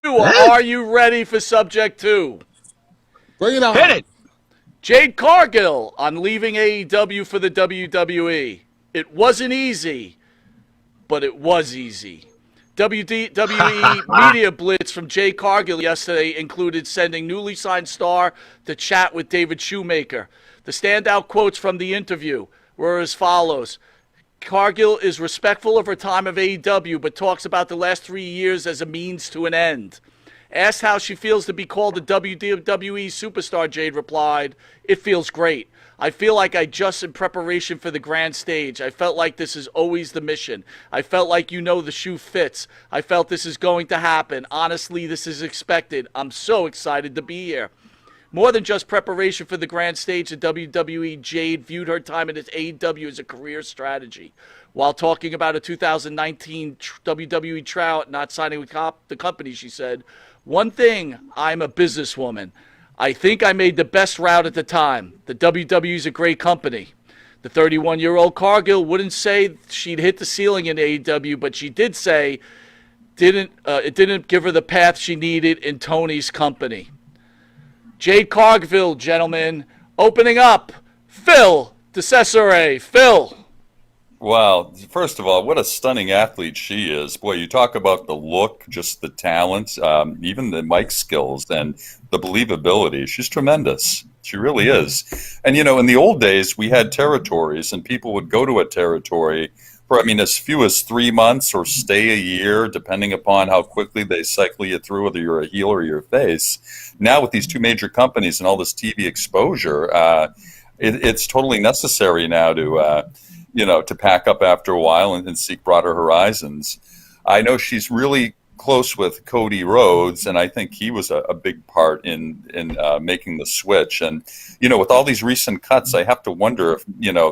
or are you ready for subject 2? Bring it on. Hit it. Jade Cargill on leaving AEW for the WWE. It wasn't easy, but it was easy. WWE media blitz from Jade Cargill yesterday included sending newly signed star to chat with David Shoemaker. The standout quotes from the interview were as follows. Cargill is respectful of her time of AEW, but talks about the last 3 years as a means to an end. Asked how she feels to be called a WWE superstar, Jade replied, "It feels great. I feel like I just in preparation for the grand stage. I felt like this is always the mission. I felt like the shoe fits. I felt this is going to happen. Honestly, this is expected. I'm so excited to be here." More than just preparation for the grand stage at WWE, Jade viewed her time at AEW as a career strategy. While talking about a 2019 WWE tryout not signing with the company, she said, "One thing, I'm a businesswoman. I think I made the best route at the time. The WWE is a great company." The 31-year-old Cargill wouldn't say she'd hit the ceiling in AEW, but she did say it didn't give her the path she needed in Tony's company. Jade Cargill, gentlemen, opening up. Phil DeCesare. Phil. Wow. First of all, what a stunning athlete she is. Boy, you talk about the look, just the talent, even the mic skills and the believability. She's tremendous. She really is. And, in the old days, we had territories, and people would go to a territory for, as few as 3 months or stay a year, depending upon how quickly they cycle you through, whether you're a heel or you're a face. Now, with these two major companies and all this TV exposure, it's totally necessary now to pack up after a while and seek broader horizons. I know she's really close with Cody Rhodes, and I think he was a big part in making the switch. And, with all these recent cuts, I have to wonder if,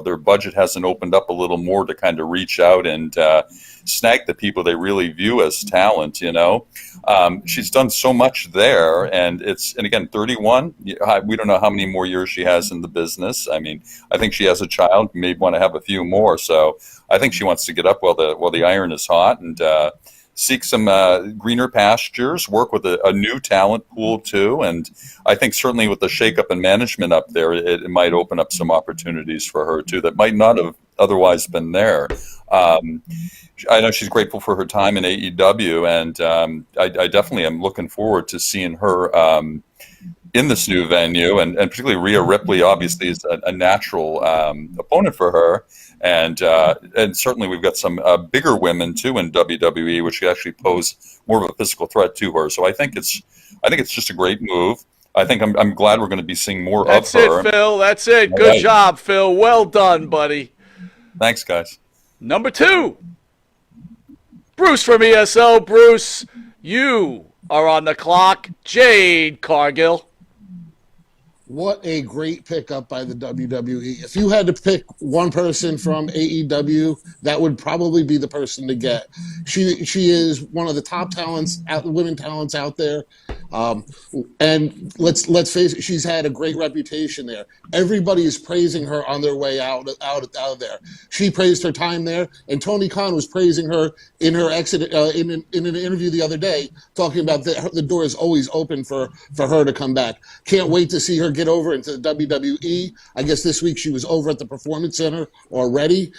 their budget hasn't opened up a little more to kind of reach out and snag the people they really view as talent, She's done so much there, and again, 31, we don't know how many more years she has in the business. I think she has a child, may want to have a few more, so I think she wants to get up while the iron is hot and seek some greener pastures, work with a new talent pool too, and I think certainly with the shakeup in management up there, it might open up some opportunities for her too that might not have otherwise been there. I know she's grateful for her time in AEW, and I definitely am looking forward to seeing her in this new venue, and particularly Rhea Ripley obviously is a natural opponent for her. And certainly we've got some bigger women too in WWE, which actually pose more of a physical threat to her. So I think it's just a great move. I think I'm glad we're going to be seeing more of her. That's it, Phil. That's it. Good job, Phil. Well done, buddy. Thanks, guys. Number 2, Bruce from ESO. Bruce, you are on the clock. Jade Cargill. What a great pickup by the WWE. If you had to pick one person from AEW, that would probably be the person to get. She is one of the top talents, women talents out there. And let's face it, she's had a great reputation there. Everybody is praising her on their way out of there. She praised her time there, and Tony Khan was praising her in her exit in an interview the other day, talking about the door is always open for her to come back. Can't wait to see her get over into the WWE. I guess this week she was over at the Performance Center already.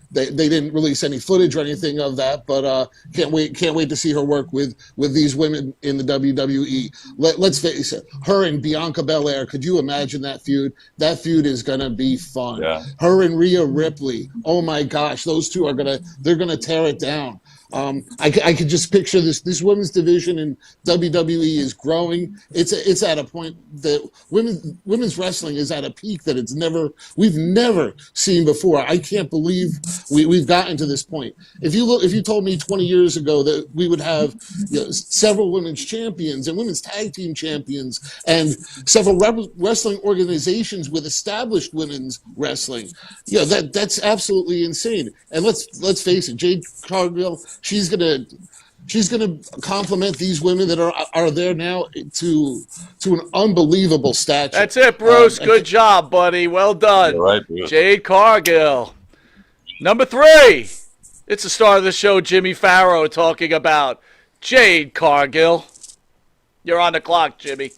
They didn't release any footage or anything of that, but can't wait to see her work with these women in the WWE. Let's face it, her and Bianca Belair. Could you imagine that feud? That feud is gonna be fun. Yeah. Her and Rhea Ripley. Oh my gosh, those two they're gonna tear it down. I could just picture this women's division in WWE is growing. It's at a point that women's wrestling is at a peak that we've never seen before. I can't believe we've gotten to this point. If you told me 20 years ago that we would have several women's champions and women's tag team champions and several wrestling organizations with established women's wrestling, that's absolutely insane. And let's face it, Jade Cargill. She's gonna compliment these women that are there now to an unbelievable stature. That's it, Bruce. Good job, buddy. Well done. All right, Bruce. Jade Cargill. Number 3. It's the star of the show, Jimmy Farrow, talking about Jade Cargill. You're on the clock, Jimmy.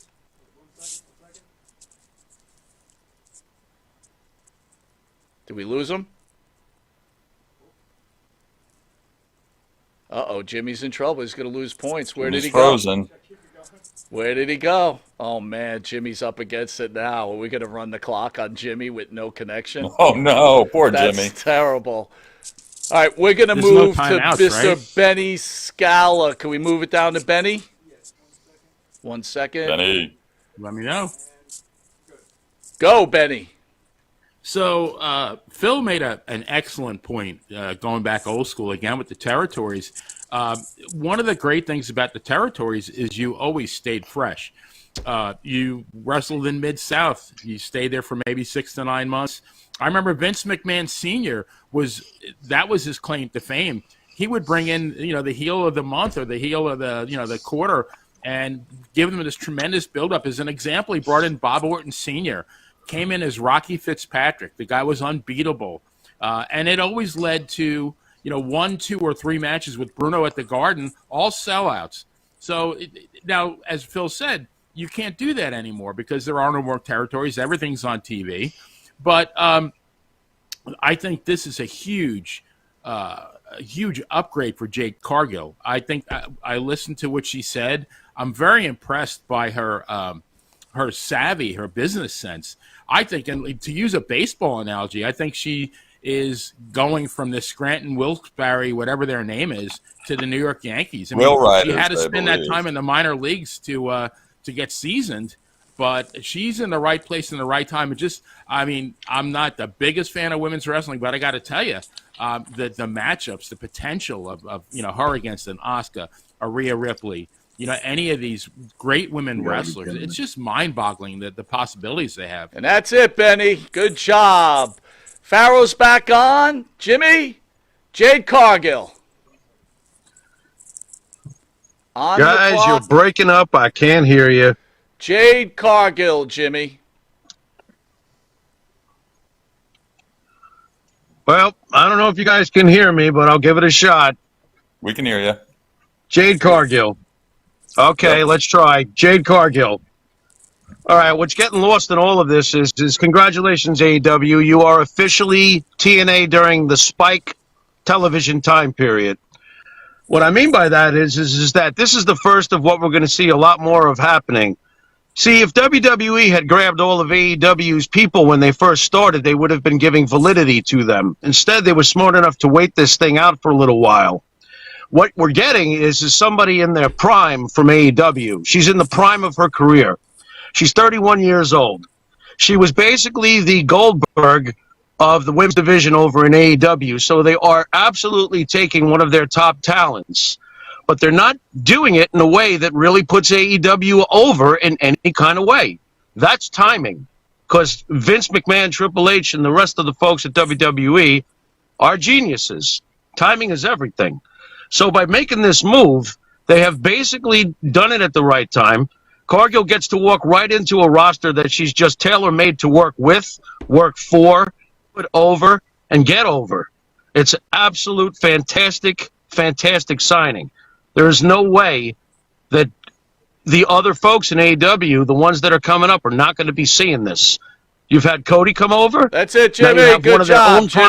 Did we lose him? Uh-oh, Jimmy's in trouble. He's going to lose points. Where did he go? Frozen. Where did he go? Oh, man, Jimmy's up against it now. Are we going to run the clock on Jimmy with no connection? Oh, no. Poor That's Jimmy. terrible. All right, we're going to move to Mr. Benny Scala. Can we move it down to Benny? 1 second. Benny. Let me know. Go, Benny. So Phil made an excellent point, going back old school again with the territories. One of the great things about the territories is you always stayed fresh. You wrestled in Mid-South. You stayed there for maybe 6 to 9 months. I remember Vince McMahon Sr. was his claim to fame. He would bring in, the heel of the month or the heel of the quarter and give them this tremendous buildup. As an example, he brought in Bob Orton Sr., came in as Rocky Fitzpatrick. The guy was unbeatable. And it always led to, 1, 2, or 3 matches with Bruno at the Garden, all sellouts. So now, as Phil said, you can't do that anymore because there are no more territories. Everything's on TV. But I think this is a huge upgrade for Jade Cargill. I think I listened to what she said. I'm very impressed by her savvy, her business sense. I think, and to use a baseball analogy, I think she is going from the Scranton Wilkes-Barre, whatever their name is, to the New York Yankees. I mean, she had to spend that time in the minor leagues to get seasoned, but she's in the right place in the right time. I'm not the biggest fan of women's wrestling, but I got to tell you, the matchups, the potential of her against an Asuka, a Rhea Ripley, any of these great women wrestlers, it's just mind-boggling the possibilities they have. And that's it, Benny. Good job. Farrow's back on. Jimmy, Jade Cargill. Guys, you're breaking up. I can't hear you. Jade Cargill, Jimmy. Well, I don't know if you guys can hear me, but I'll give it a shot. We can hear you. Jade Cargill. Okay, let's try. Jade Cargill. All right, what's getting lost in all of this is congratulations, AEW. You are officially TNA during the Spike television time period. What I mean by that is that this is the first of what we're going to see a lot more of happening. See, if WWE had grabbed all of AEW's people when they first started, they would have been giving validity to them. Instead, they were smart enough to wait this thing out for a little while. What we're getting is somebody in their prime from AEW. She's in the prime of her career. She's 31 years old. She was basically the Goldberg of the women's division over in AEW. So they are absolutely taking one of their top talents, but they're not doing it in a way that really puts AEW over in any kind of way. That's timing, because Vince McMahon, Triple H, and the rest of the folks at WWE are geniuses. Timing is everything. So by making this move, they have basically done it at the right time. Cargill gets to walk right into a roster that she's just tailor-made to work with, work for, put over, and get over. It's an absolute fantastic, fantastic signing. There is no way that the other folks in AEW, the ones that are coming up, are not going to be seeing this. You've had Cody come over. That's it, Now you Jimmy. have one Good of their job, own Jimmy.